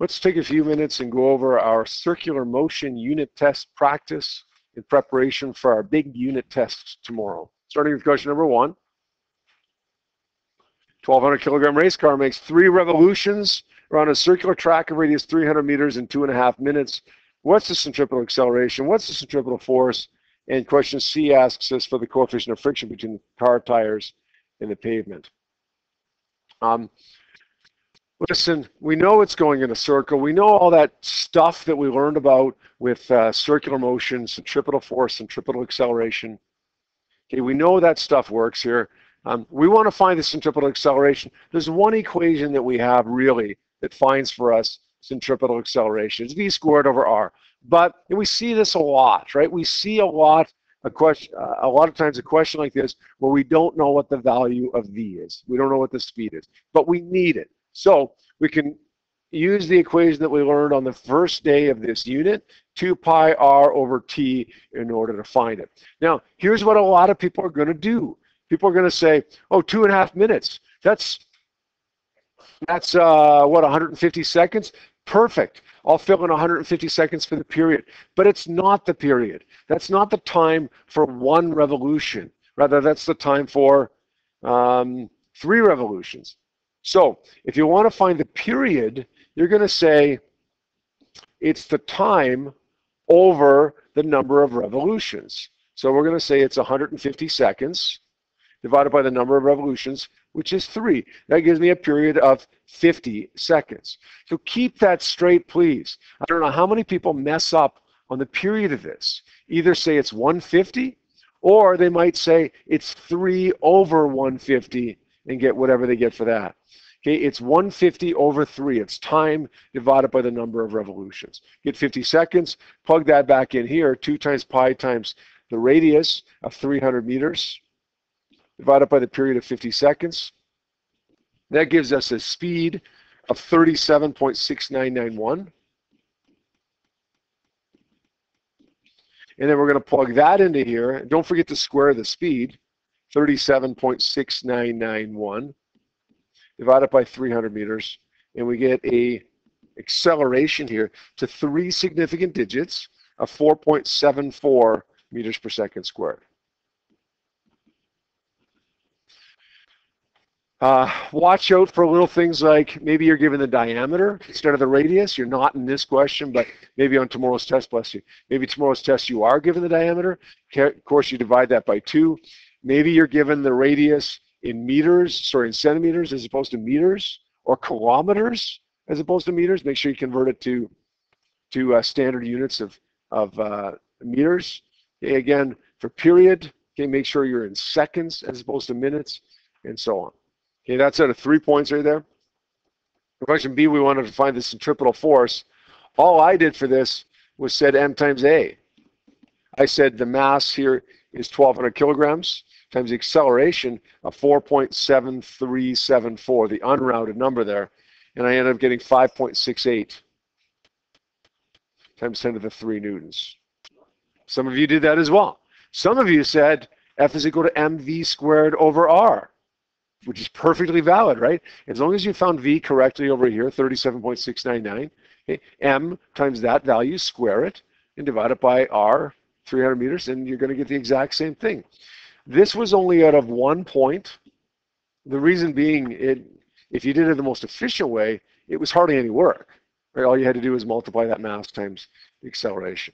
Let's take a few minutes and go over our circular motion unit test practice in preparation for our big unit test tomorrow. Starting with question number 1. 1,200 kilogram race car makes 3 revolutions around a circular track of radius 300 meters in 2.5 minutes. What's the centripetal acceleration? What's the centripetal force? And question C asks us for the coefficient of friction between the car tires and the pavement. Listen, we know it's going in a circle. We know all that stuff that we learned about with circular motion, centripetal force, centripetal acceleration. Okay, we know that stuff works here. We want to find the centripetal acceleration. There's one equation that we have really that finds for us centripetal acceleration. It's v squared over r. But we see this a lot, right? We see a lot of times a question like this where we don't know what the value of v is. We don't know what the speed is, but we need it. So we can use the equation that we learned on the first day of this unit, 2 pi r over t, in order to find it. Now, here's what a lot of people are going to do. People are going to say, oh, 2.5 minutes. That's what, 150 seconds? Perfect. I'll fill in 150 seconds for the period. But it's not the period. That's not the time for 1 revolution. Rather, that's the time for 3 revolutions. So if you want to find the period, you're going to say it's the time over the number of revolutions. So we're going to say it's 150 seconds divided by the number of revolutions, which is 3. That gives me a period of 50 seconds. So keep that straight, please. I don't know how many people mess up on the period of this. Either say it's 150, or they might say it's 3 over 150 and get whatever they get for that. Okay, it's 150 over 3. It's time divided by the number of revolutions. Get 50 seconds, plug that back in here, 2 times pi times the radius of 300 meters, divided by the period of 50 seconds. That gives us a speed of 37.6991. And then we're going to plug that into here. Don't forget to square the speed, 37.6991. divided by 300 meters, and we get a acceleration here to 3 significant digits of 4.74 meters per second squared. Watch out for little things like maybe you're given the diameter instead of the radius. You're not in this question, but maybe on tomorrow's test, bless you. Maybe tomorrow's test you are given the diameter. Of course, you divide that by 2. Maybe you're given the radius in in centimeters as opposed to meters, or kilometers as opposed to meters. Make sure you convert it to standard units of meters. Okay, again, for period, okay, make sure you're in seconds as opposed to minutes, and so on. Okay, that's out of 3 points right there. For question B, we wanted to find the centripetal force. All I did for this was said m times a. I said the mass here is 1,200 kilograms times the acceleration of 4.7374, the unrounded number there, and I ended up getting 5.68 times 10 to the 3 newtons. Some of you did that as well. Some of you said F is equal to mv squared over r, which is perfectly valid, right? As long as you found v correctly over here, 37.699, okay, m times that value, square it, and divide it by r, 300 meters, and you're going to get the exact same thing. This was only out of 1 point. The reason being, if you did it the most efficient way, it was hardly any work. Right? All you had to do was multiply that mass times the acceleration.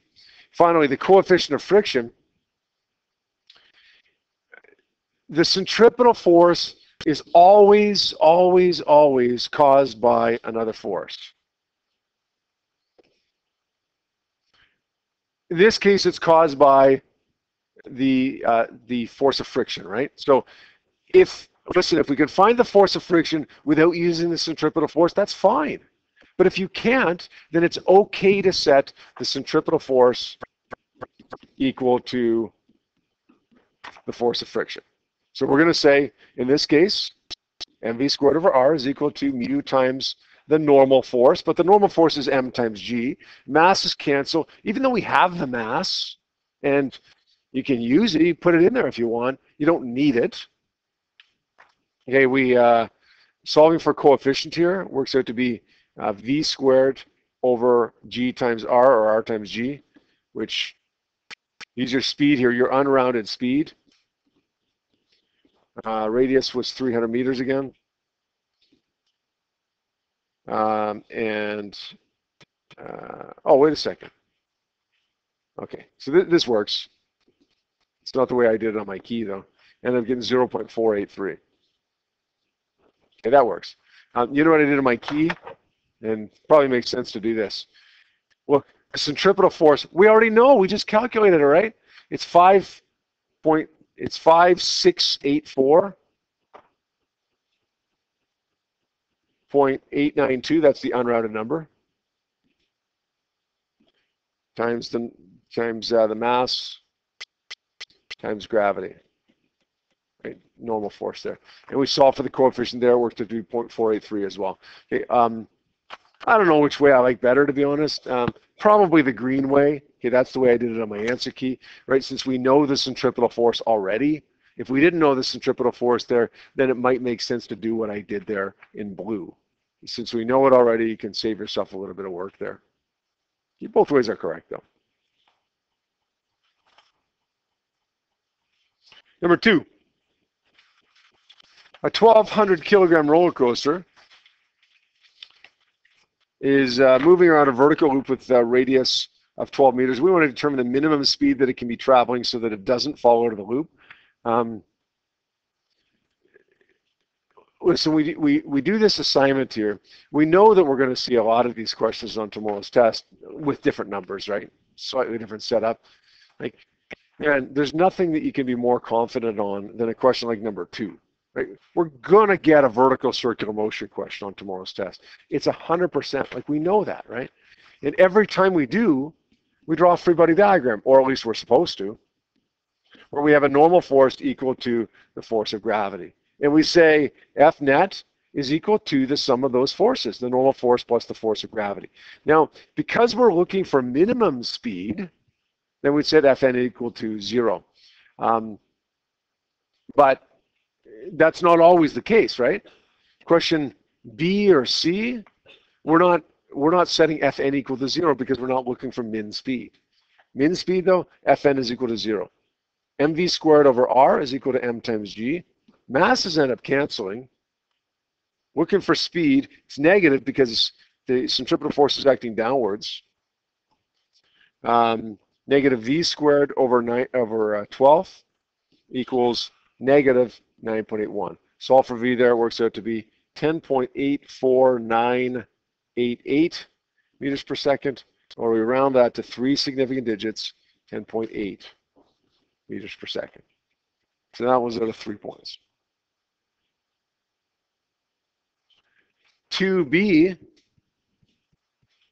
Finally, the coefficient of friction. The centripetal force is always, always, always caused by another force. In this case, it's caused by the force of friction, right? So if we can find the force of friction without using the centripetal force, that's fine. But if you can't, then it's okay to set the centripetal force equal to the force of friction. So we're going to say, in this case, mv squared over r is equal to mu times the normal force, but the normal force is m times g. Masses cancel, even though we have the mass, and you can use it, you put it in there if you want. You don't need it. Okay, solving for coefficient here works out to be V squared over G times R, or R times G, which use your speed here, your unrounded speed. Radius was 300 meters again. Oh, wait a second. Okay, so this works. It's not the way I did it on my key, though. And I'm getting 0.483. Okay, that works. You know what I did on my key? And probably makes sense to do this. Look, the centripetal force, we already know. We just calculated it, right? It's 5684.892. That's the unrounded number. Times the mass times gravity. Right? Normal force there. And we solve for the coefficient there. It works to 3.483 as well. Okay, I don't know which way I like better, to be honest. Probably the green way. Okay, that's the way I did it on my answer key, right? Since we know the centripetal force already. If we didn't know the centripetal force there, then it might make sense to do what I did there in blue. Since we know it already, you can save yourself a little bit of work there. Both ways are correct, though. Number 2, a 1,200 kilogram roller coaster is moving around a vertical loop with a radius of 12 meters. We want to determine the minimum speed that it can be traveling so that it doesn't fall out of the loop. Listen, we do this assignment here. We know that we're going to see a lot of these questions on tomorrow's test with different numbers, right? Slightly different setup. Like, and there's nothing that you can be more confident on than a question like number 2. Right? We're going to get a vertical circular motion question on tomorrow's test. It's 100%. Like, we know that, right? And every time we do, we draw a free body diagram, or at least we're supposed to, where we have a normal force equal to the force of gravity. And we say F net is equal to the sum of those forces, the normal force plus the force of gravity. Now, because we're looking for minimum speed, then we said Fn equal to 0. But that's not always the case, right? Question B or C, we're not setting Fn equal to 0 because we're not looking for min speed. Min speed, though, Fn is equal to 0. mv squared over r is equal to m times g. Masses end up canceling. Looking for speed, it's negative because the centripetal force is acting downwards. Negative v squared over 12 equals negative 9.81. Solve for v there, it works out to be 10.84988 meters per second, or we round that to 3 significant digits, 10.8 meters per second. So that was out of 3 points. 2b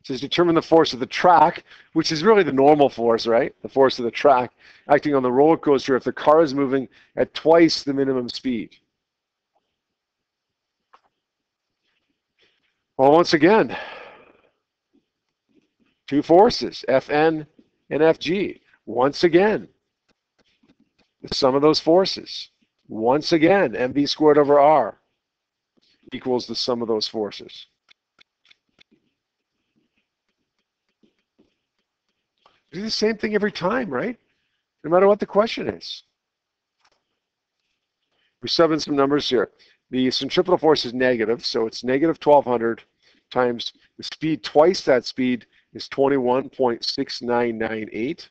says determine the force of the track, which is really the normal force, right? The force of the track acting on the roller coaster if the car is moving at twice the minimum speed. Well, once again, 2 forces, Fn and Fg. Once again, the sum of those forces. Once again, mv squared over r equals the sum of those forces. We do the same thing every time, right? No matter what the question is. We sub in some numbers here. The centripetal force is negative, so it's negative 1,200 times the speed. Twice that speed is 21.6998.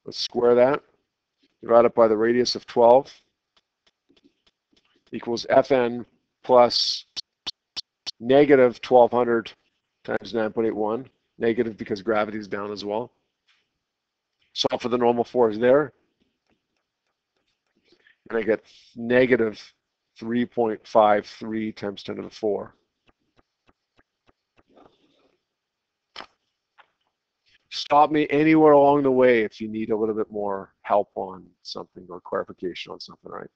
Let's square that. Divide it by the radius of 12 equals Fn plus negative 1,200 times 9.81. Negative because gravity is down as well. Solve for the normal force there. And I get negative 3.53 times 10 to the 4. Stop me anywhere along the way if you need a little bit more help on something or clarification on something, right?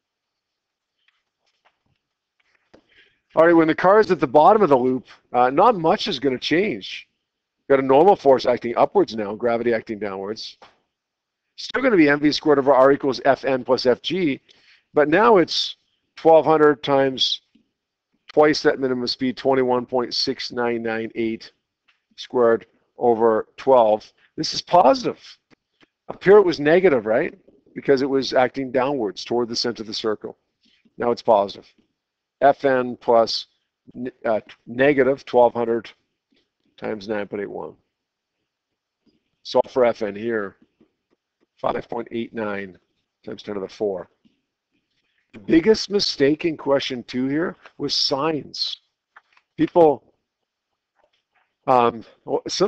All right, when the car is at the bottom of the loop, not much is going to change. Got a normal force acting upwards now, gravity acting downwards. Still going to be mv squared over r equals Fn plus Fg, but now it's 1200 times twice that minimum speed, 21.6998 squared over 12. This is positive. Up here it was negative, right? Because it was acting downwards toward the center of the circle. Now it's positive. Fn plus negative 1200 times 9.81. Solve for Fn here. 5.89 times 10 to the 4. The biggest mistake in question 2 here was signs. Some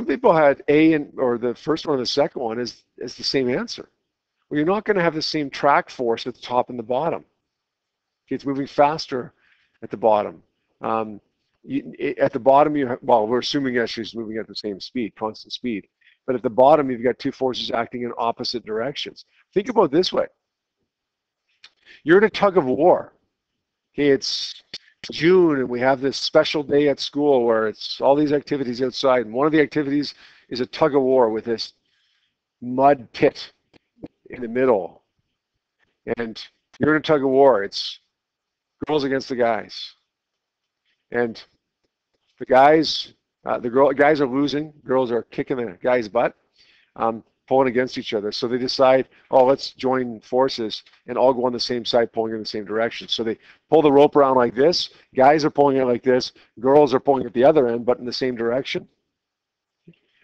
people had A or the first one or the second one is the same answer. Well, you're not going to have the same track force at the top and the bottom. Okay, it's moving faster at the bottom. At the bottom, we're assuming actually it's moving at the same speed, constant speed. But at the bottom, you've got two forces acting in opposite directions. Think about it this way. You're in a tug of war. Okay, it's June, and we have this special day at school where it's all these activities outside. And one of the activities is a tug of war with this mud pit in the middle. And you're in a tug of war. It's girls against the guys. And the guys are losing. Girls are kicking the guy's butt, pulling against each other. So they decide, oh, let's join forces and all go on the same side, pulling in the same direction. So they pull the rope around like this. Guys are pulling it like this. Girls are pulling at the other end, but in the same direction.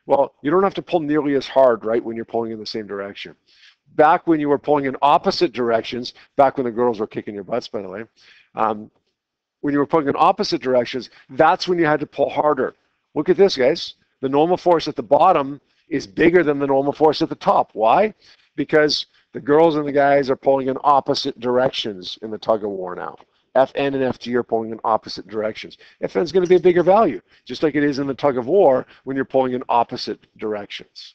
Well, you don't have to pull nearly as hard, right, when you're pulling in the same direction. Back when you were pulling in opposite directions, back when the girls were kicking your butts, by the way, when you were pulling in opposite directions, that's when you had to pull harder. Look at this, guys. The normal force at the bottom is bigger than the normal force at the top. Why? Because the girls and the guys are pulling in opposite directions in the tug of war now. Fn and Fg are pulling in opposite directions. Fn is going to be a bigger value, just like it is in the tug of war when you're pulling in opposite directions.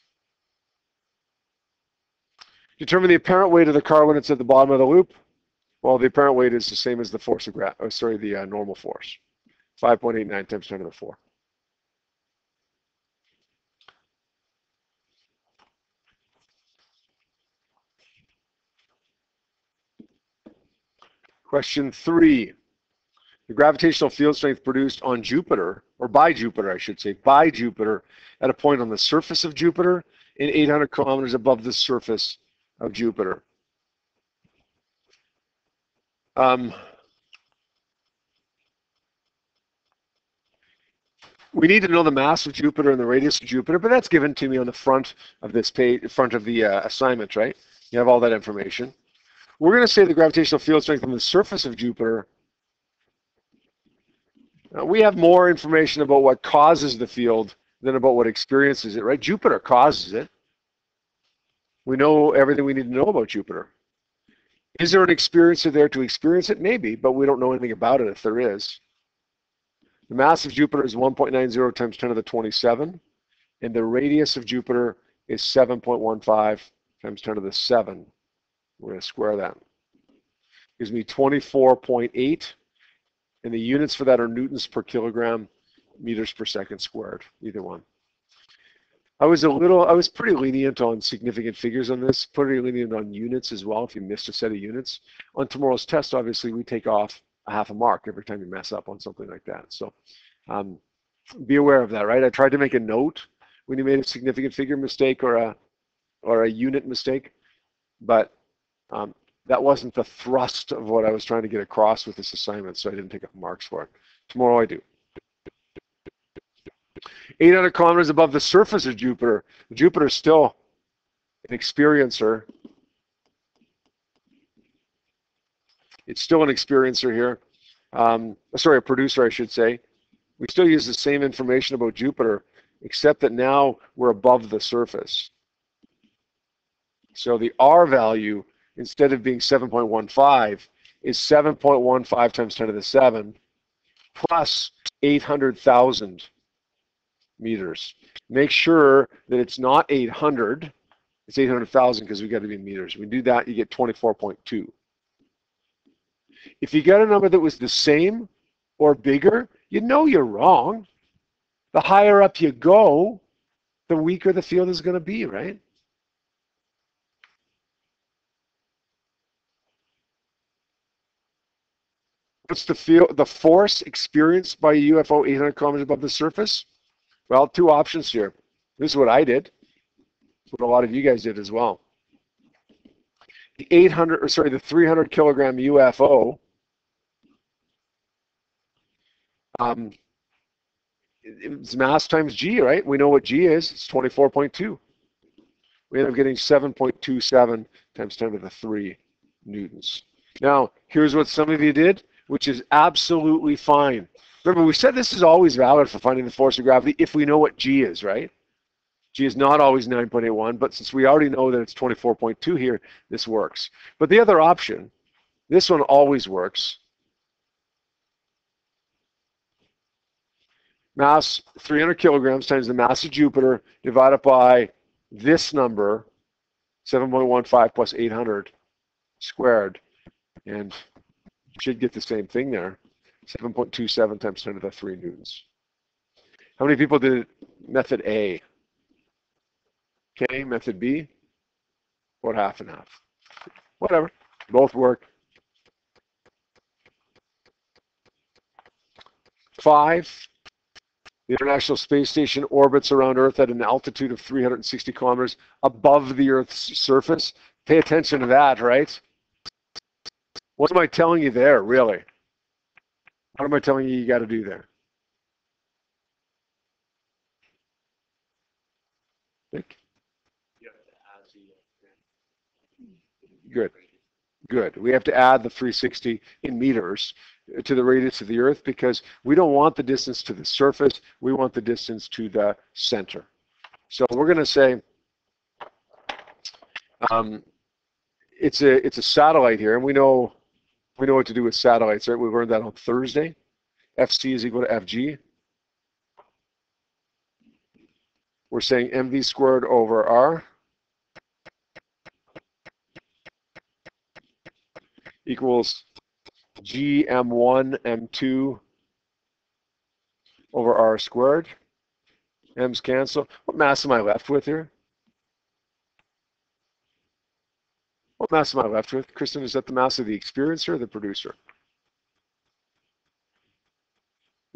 Determine the apparent weight of the car when it's at the bottom of the loop. Well, the apparent weight is the same as the force of the normal force. 5.89 times 10 to the 4. Question 3. The gravitational field strength produced on Jupiter, or by Jupiter, I should say, by Jupiter, at a point on the surface of Jupiter and 800 kilometers above the surface of Jupiter. We need to know the mass of Jupiter and the radius of Jupiter, but that's given to me on the front of this page, front of the assignment, right? You have all that information. We're going to say the gravitational field strength on the surface of Jupiter. We have more information about what causes the field than about what experiences it, right? Jupiter causes it. We know everything we need to know about Jupiter. Is there an experiencer there to experience it? Maybe, but we don't know anything about it if there is. The mass of Jupiter is 1.90 times 10 to the 27, and the radius of Jupiter is 7.15 times 10 to the 7. We're going to square that. Gives me 24.8, and the units for that are newtons per kilogram, meters per second squared, either one. I was pretty lenient on significant figures on this, pretty lenient on units as well if you missed a set of units. On tomorrow's test, obviously, we take off a half a mark every time you mess up on something like that. So be aware of that, right? I tried to make a note when you made a significant figure mistake or a unit mistake, but that wasn't the thrust of what I was trying to get across with this assignment, so I didn't take up marks for it. Tomorrow I do. 800 kilometers above the surface of Jupiter. Jupiter is still an experiencer. It's still an experiencer here. Sorry, a producer, I should say. We still use the same information about Jupiter, except that now we're above the surface. So the R value, instead of being 7.15, is 7.15 times 10 to the 7 plus 800,000 meters. Make sure that it's not 800, it's 800,000 because we got to be in meters. When you do that, you get 24.2. If you get a number that was the same or bigger, you know you're wrong. The higher up you go, the weaker the field is going to be, right? What's the force experienced by a UFO 800 kilometers above the surface? Well, two options here. This is what I did. It's what a lot of you guys did as well. The 300 kilogram UFO, it's mass times G, right? We know what G is. It's 24.2. We end up getting 7.27 times 10 to the 3 newtons. Now, here's what some of you did, which is absolutely fine. Remember, we said this is always valid for finding the force of gravity if we know what G is, right? G is not always 9.81, but since we already know that it's 24.2 here, this works. But the other option, this one always works. Mass 300 kilograms times the mass of Jupiter divided by this number, 7.15 plus 800 squared. And you should get the same thing there, 7.27 times 10 to the 3 newtons. How many people did method A? Okay, method B? About half and half. Whatever, both work. 5. The International Space Station orbits around Earth at an altitude of 360 kilometers above the Earth's surface. Pay attention to that, right? What am I telling you there, really? What am I telling you got to do there? Nick? Good. Good. We have to add the 360 in meters to the radius of the Earth because we don't want the distance to the surface. We want the distance to the center. So we're going to say it's a satellite here, and we know what to do with satellites, right? We learned that on Thursday. FC is equal to FG. We're saying MV squared over R equals G M1 M2 over R squared. M's cancel. What mass am I left with here? What mass am I left with? Kristen, is that the mass of the experiencer or the producer?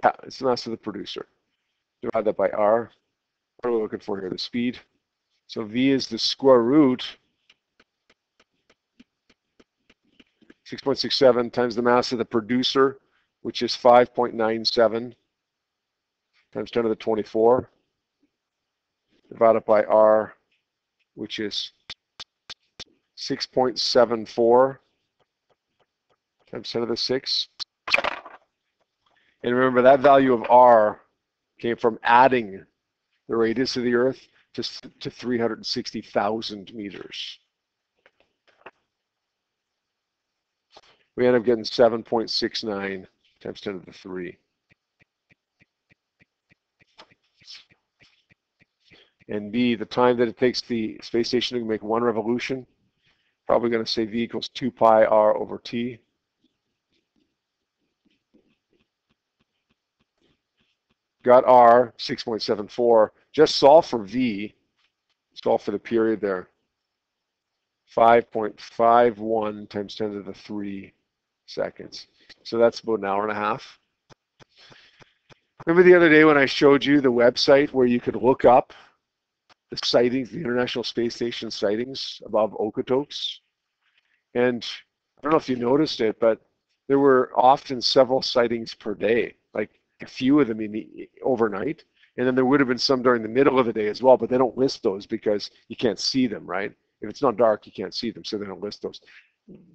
Yeah, it's the mass of the producer. Divide that by R. What are we looking for here? The speed. So V is the square root 6.67 times the mass of the producer, which is 5.97 times 10 to the 24, divided by R, which is 6.74 times 10 to the 6. And remember, that value of R came from adding the radius of the Earth to 360,000 meters. We end up getting 7.69 times 10 to the 3. And B, the time that it takes the space station to make one revolution, probably going to say V equals 2 pi R over T. Got R, 6.74. Just solve for V. Solve for the period there. 5.51 times 10 to the 3 seconds. So that's about an hour and a half. Remember the other day when I showed you the website where you could look up the sightings, the International Space Station sightings above Okotoks? And I don't know if you noticed it, but there were often several sightings per day, like a few of them overnight. And then there would have been some during the middle of the day as well, but they don't list those because you can't see them, right? If it's not dark, you can't see them, so they don't list those.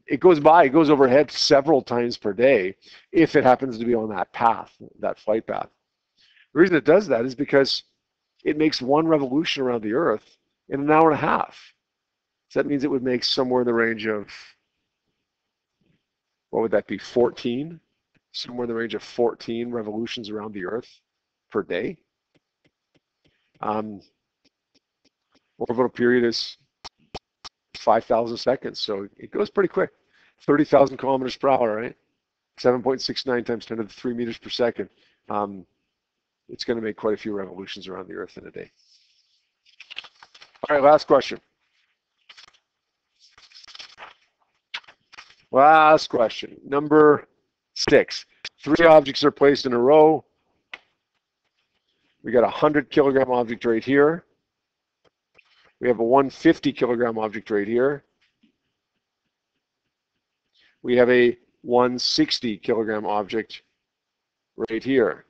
It goes overhead several times per day if it happens to be on that path, that flight path. The reason it does that is because it makes one revolution around the Earth in an hour and a half. So that means it would make somewhere in the range of, what would that be, 14? Somewhere in the range of 14 revolutions around the Earth per day. Orbital period is 5,000 seconds, so it goes pretty quick. 30,000 kilometers per hour, right? 7.69 times 10 to the 3 meters per second. It's going to make quite a few revolutions around the Earth in a day. All right, last question. Last question, number 6. 3 objects are placed in a row. We got a 100 kilogram object right here. We have a 150 kilogram object right here. We have a 160 kilogram object right here.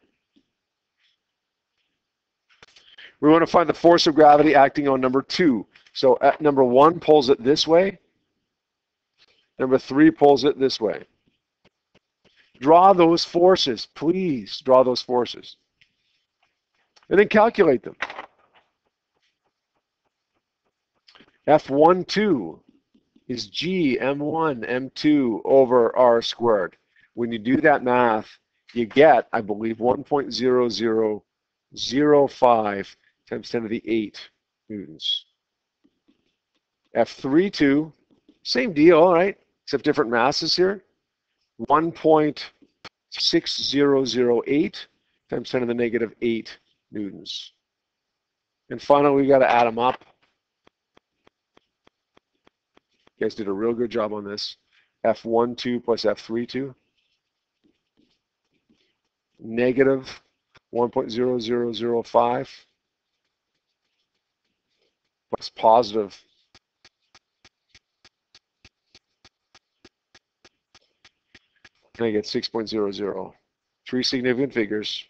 We want to find the force of gravity acting on number 2. So number 1 pulls it this way. Number 3 pulls it this way. Draw those forces, please. Draw those forces. And then calculate them. F12 is G M1 M2 over R squared. When you do that math, you get, I believe, 1.0005 times 10 to the 8 newtons. F32, same deal, right? Except different masses here. 1.6008 times 10 to the negative 8 newtons. And finally, we got to add them up. You guys did a real good job on this. F12 plus F32. Negative 1.0005 plus positive. And I get 6.00. 3 significant figures.